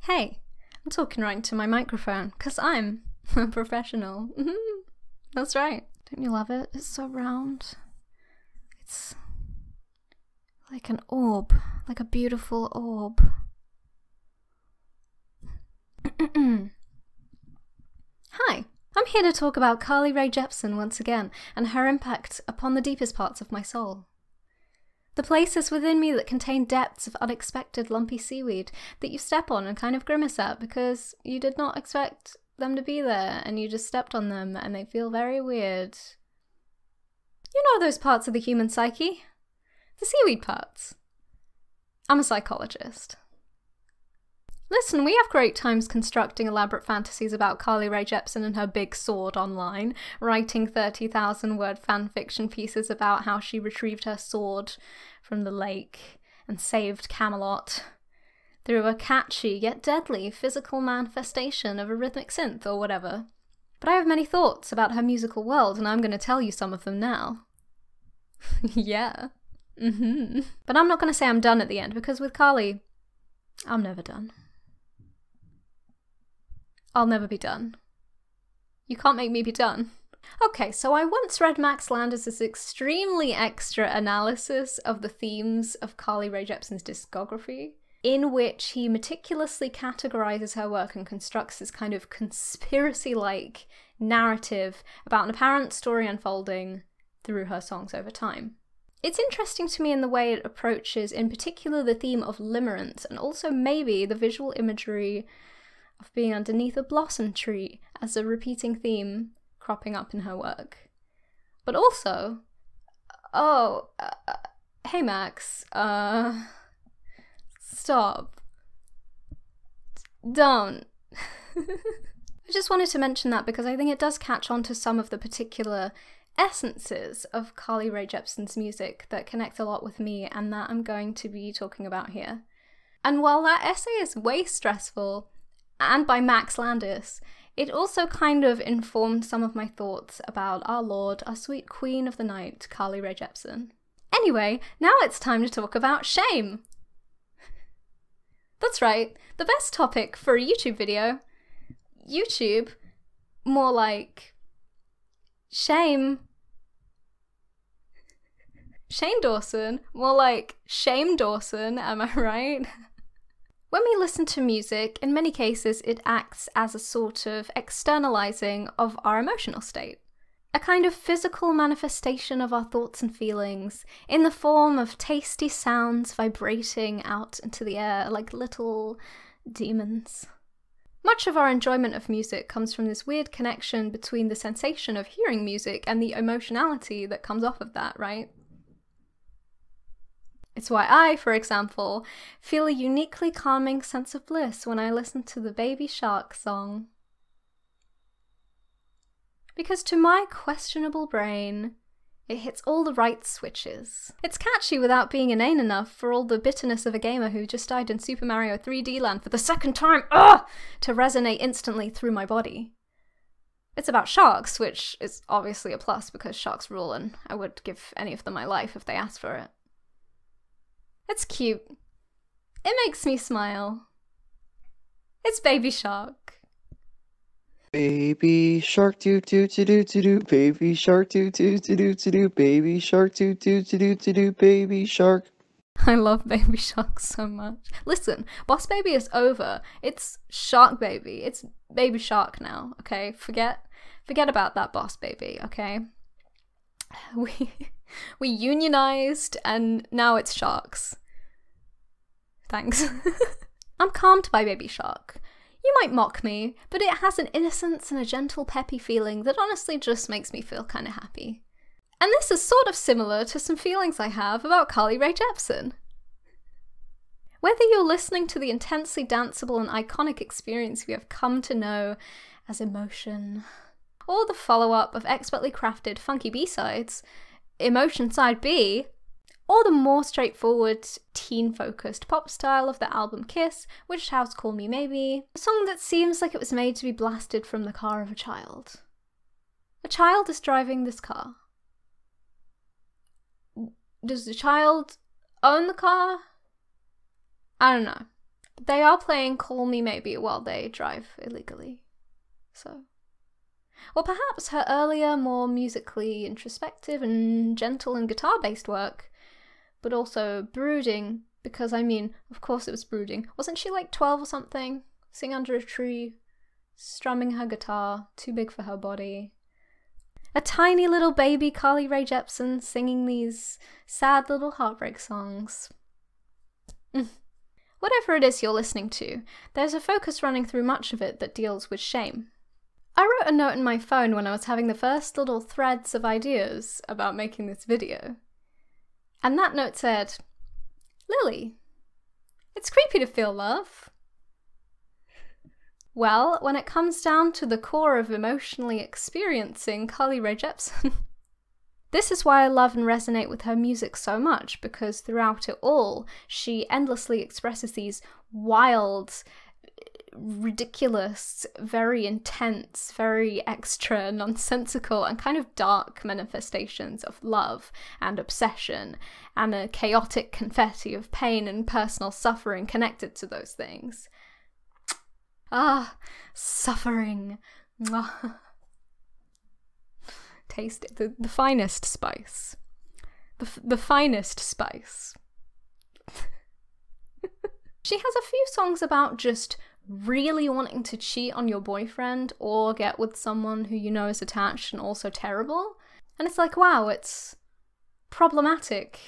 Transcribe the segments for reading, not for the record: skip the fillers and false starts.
Hey, I'm talking right into my microphone, because I'm a professional. That's right. Don't you love it? It's so round. It's like an orb, like a beautiful orb. Hi, I'm here to talk about Rae Jepsen once again, and her impact upon the deepest parts of my soul. The places within me that contain depths of unexpected lumpy seaweed that you step on and kind of grimace at because you did not expect them to be there and you just stepped on them and they feel very weird. You know those parts of the human psyche? The seaweed parts. I'm a psychologist. Listen, we have great times constructing elaborate fantasies about Rae Jepsen and her big sword online, writing 30,000-word fanfiction pieces about how she retrieved her sword from the lake and saved Camelot through a catchy yet deadly physical manifestation of a rhythmic synth or whatever. But I have many thoughts about her musical world, and I'm going to tell you some of them now. Yeah. But I'm not going to say I'm done at the end, because with Carly, I'm never done. I'll never be done. You can't make me be done. Okay, so I once read Max Landis' extremely extra analysis of the themes of Rae Jepsen's discography, in which he meticulously categorizes her work and constructs this kind of conspiracy-like narrative about an apparent story unfolding through her songs over time. It's interesting to me in the way it approaches, in particular, the theme of limerence, and also maybe the visual imagery of being underneath a blossom tree as a repeating theme cropping up in her work. But also, hey Max, stop. Don't. I just wanted to mention that because I think it does catch on to some of the particular essences of Rae Jepsen's music that connect a lot with me and that I'm going to be talking about here. And while that essay is way stressful, and by Max Landis, it also kind of informed some of my thoughts about our Lord, our sweet queen of the night, Rae Jepsen. Anyway, now it's time to talk about shame. That's right, the best topic for a YouTube video. YouTube, more like shame. Shane Dawson, more like Shame Dawson, am I right? When we listen to music, in many cases it acts as a sort of externalizing of our emotional state. A kind of physical manifestation of our thoughts and feelings, in the form of tasty sounds vibrating out into the air like little demons. Much of our enjoyment of music comes from this weird connection between the sensation of hearing music and the emotionality that comes off of that, right? It's why I, for example, feel a uniquely calming sense of bliss when I listen to the Baby Shark song. Because to my questionable brain, it hits all the right switches. It's catchy without being inane enough for all the bitterness of a gamer who just died in Super Mario 3D Land for the second time, to resonate instantly through my body. It's about sharks, which is obviously a plus because sharks rule and I would give any of them my life if they asked for it. It's cute. It makes me smile. It's Baby Shark. Baby shark doo doo doo doo doo doo. Baby shark doo doo doo doo doo doo. Baby shark doo doo doo doo doo doo. Baby shark. I love Baby Shark so much. Listen, Boss Baby is over. It's Shark Baby. It's Baby Shark now, okay? Forget about that Boss Baby, okay? We unionized and now it's sharks. Thanks. I'm calmed by Baby Shark. You might mock me, but it has an innocence and a gentle peppy feeling that honestly just makes me feel kind of happy. And this is sort of similar to some feelings I have about Rae Jepsen. Whether you're listening to the intensely danceable and iconic experience we have come to know as emotion, or the follow-up of expertly crafted funky B-sides, Emotion Side B, or the more straightforward, teen-focused pop style of the album Kiss, Which House Call Me Maybe, a song that seems like it was made to be blasted from the car of a child. A child is driving this car. Does the child own the car? I don't know. But they are playing Call Me Maybe while they drive illegally. So. Or perhaps her earlier, more musically introspective and gentle and guitar-based work, but also brooding, because I mean, of course it was brooding. Wasn't she like 12 or something? Sitting under a tree, strumming her guitar, too big for her body. A tiny little baby Carly Rae Jepsen singing these sad little heartbreak songs. Whatever it is you're listening to, there's a focus running through much of it that deals with shame. I wrote a note in my phone when I was having the first little threads of ideas about making this video. And that note said, Lily, it's creepy to feel love. Well, when it comes down to the core of emotionally experiencing Carly Rae Jepsen, this is why I love and resonate with her music so much, because throughout it all, she endlessly expresses these wild, ridiculous, very intense, very extra, nonsensical, and kind of dark manifestations of love and obsession, and a chaotic confetti of pain and personal suffering connected to those things. Ah, suffering. Taste it. The finest spice. The finest spice. She has a few songs about just really wanting to cheat on your boyfriend or get with someone who you know is attached and also terrible. And it's like, wow, it's problematic,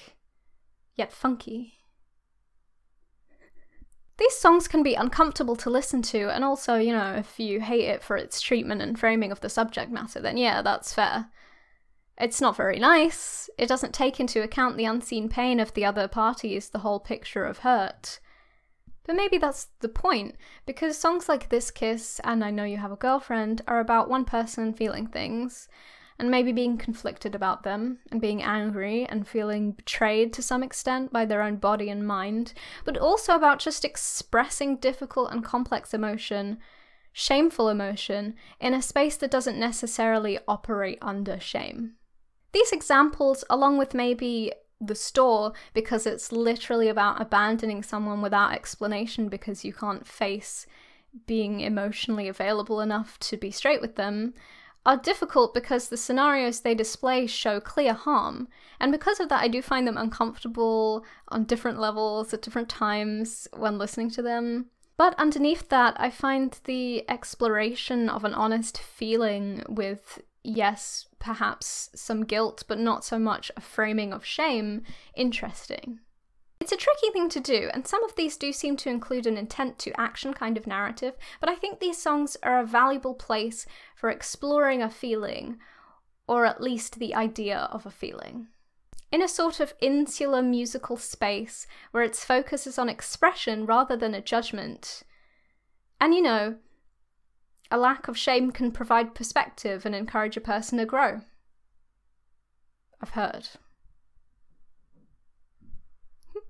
yet funky. These songs can be uncomfortable to listen to, and also, you know, if you hate it for its treatment and framing of the subject matter, then yeah, that's fair. It's not very nice. It doesn't take into account the unseen pain of the other parties, the whole picture of hurt. But maybe that's the point, because songs like This Kiss and I Know You Have a Girlfriend are about one person feeling things, and maybe being conflicted about them, and being angry and feeling betrayed to some extent by their own body and mind, but also about just expressing difficult and complex emotion, shameful emotion, in a space that doesn't necessarily operate under shame. These examples, along with maybe The Store, because it's literally about abandoning someone without explanation because you can't face being emotionally available enough to be straight with them, are difficult because the scenarios they display show clear harm, and because of that I do find them uncomfortable on different levels at different times when listening to them. But underneath that, I find the exploration of an honest feeling with, yes, perhaps some guilt, but not so much a framing of shame, interesting. It's a tricky thing to do, and some of these do seem to include an intent to action kind of narrative, but I think these songs are a valuable place for exploring a feeling, or at least the idea of a feeling. In a sort of insular musical space where its focus is on expression rather than a judgment. And you know, a lack of shame can provide perspective and encourage a person to grow. I've heard.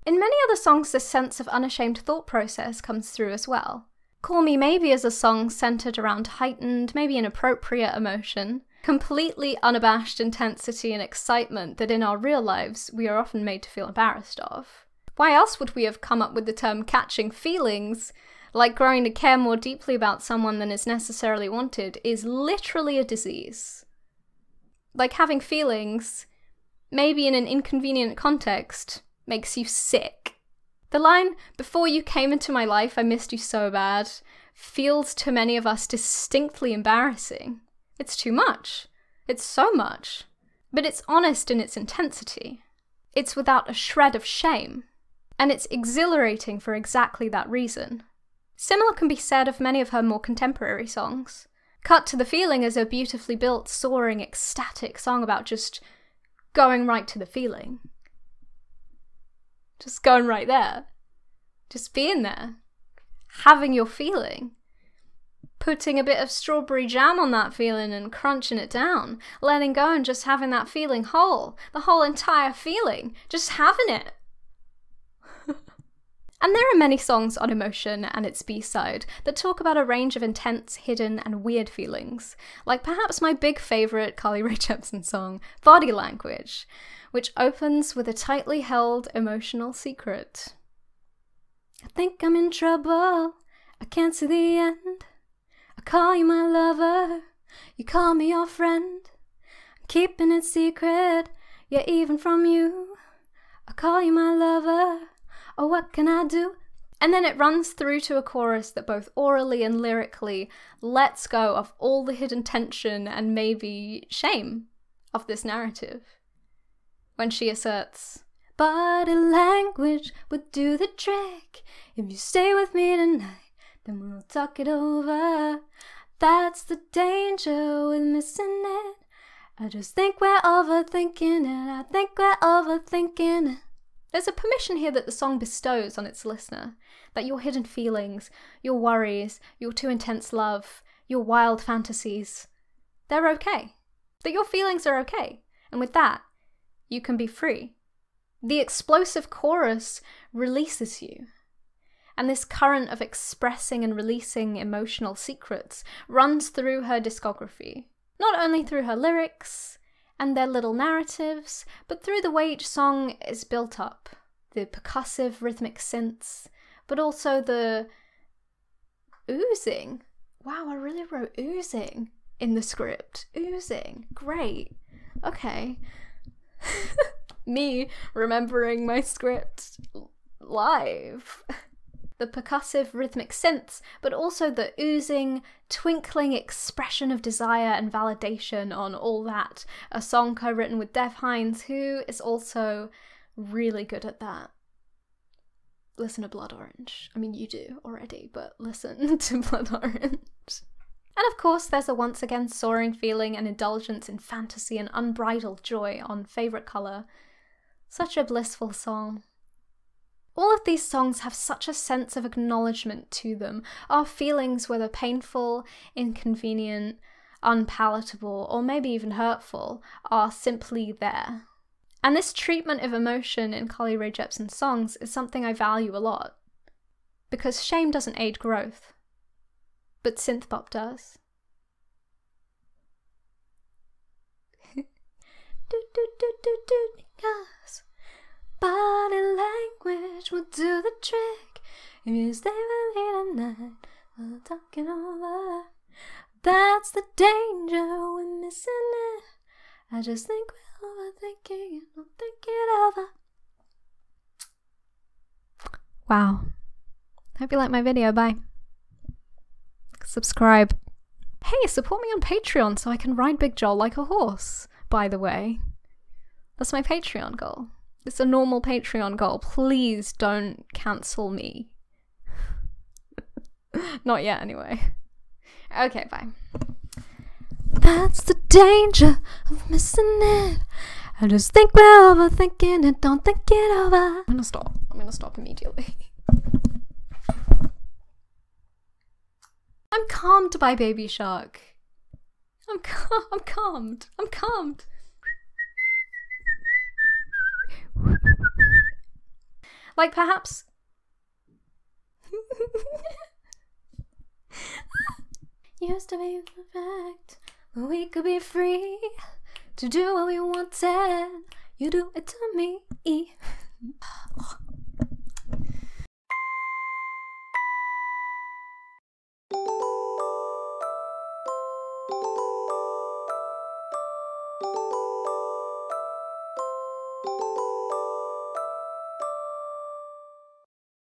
In many other songs, this sense of unashamed thought process comes through as well. Call Me Maybe is a song centered around heightened, maybe inappropriate emotion, completely unabashed intensity and excitement that in our real lives we are often made to feel embarrassed of. Why else would we have come up with the term catching feelings? Like growing to care more deeply about someone than is necessarily wanted is literally a disease. Like having feelings, maybe in an inconvenient context, makes you sick. The line, "Before you came into my life, I missed you so bad," feels to many of us distinctly embarrassing. It's too much. It's so much. But it's honest in its intensity. It's without a shred of shame. And it's exhilarating for exactly that reason. Similar can be said of many of her more contemporary songs. Cut to the Feeling is a beautifully built, soaring, ecstatic song about just going right to the feeling. Just going right there. Just being there. Having your feeling. Putting a bit of strawberry jam on that feeling and crunching it down. Letting go and just having that feeling whole. The whole entire feeling. Just having it. And there are many songs on emotion and its B-side that talk about a range of intense, hidden, and weird feelings, like perhaps my big favourite Carly Rae Jepsen song, Body Language, which opens with a tightly held emotional secret. think I'm in trouble. I can't see the end. I call you my lover, you call me your friend. I'm keeping it secret, yeah, even from you. I call you my lover, oh what can I do? And then it runs through to a chorus that both orally and lyrically lets go of all the hidden tension and maybe shame of this narrative. When she asserts, body language would do the trick. If you stay with me tonight, then we'll talk it over. That's the danger with missing it. I just think we're overthinking it. I think we're overthinking it. There's a permission here that the song bestows on its listener, that your hidden feelings, your worries, your too intense love, your wild fantasies, they're okay. That your feelings are okay. And with that, you can be free. The explosive chorus releases you. And this current of expressing and releasing emotional secrets runs through her discography. Not only through her lyrics and their little narratives, but through the way each song is built up. The percussive rhythmic synths, but also the oozing. Wow, I really wrote oozing in the script. Oozing, great. Okay. Me remembering my script live. The percussive rhythmic synths, but also the oozing, twinkling expression of desire and validation on all that. A song co-written with 𝓉𝒽𝓾𝓈, who is also really good at that. Listen to Blood Orange. I mean, you do already, but listen to Blood Orange. And of course, there's a once again soaring feeling and indulgence in fantasy and unbridled joy on Favourite Colour. Such a blissful song. All of these songs have such a sense of acknowledgement to them. Our feelings, whether painful, inconvenient, unpalatable, or maybe even hurtful, are simply there. And this treatment of emotion in Carly Rae Jepsen's songs is something I value a lot. Because shame doesn't aid growth, but synthpop does. Because body language will do the trick. If you stay with me tonight, we'll talk it over. That's the danger with missing it. I just think we're overthinking it, we'll think it over. Wow. Hope you like my video, bye. Subscribe. Hey, support me on Patreon so I can ride Big Joel like a horse, by the way. That's my Patreon goal. It's a normal Patreon goal. Please don't cancel me. Not yet, anyway. Okay, bye. That's the danger of missing it. I just think we're overthinking it, don't think it over. I'm gonna stop immediately. I'm calmed by Baby Shark. I'm calmed. I'm calmed. Like perhaps used to be perfect, but we could be free to do what we wanted. You do it to me.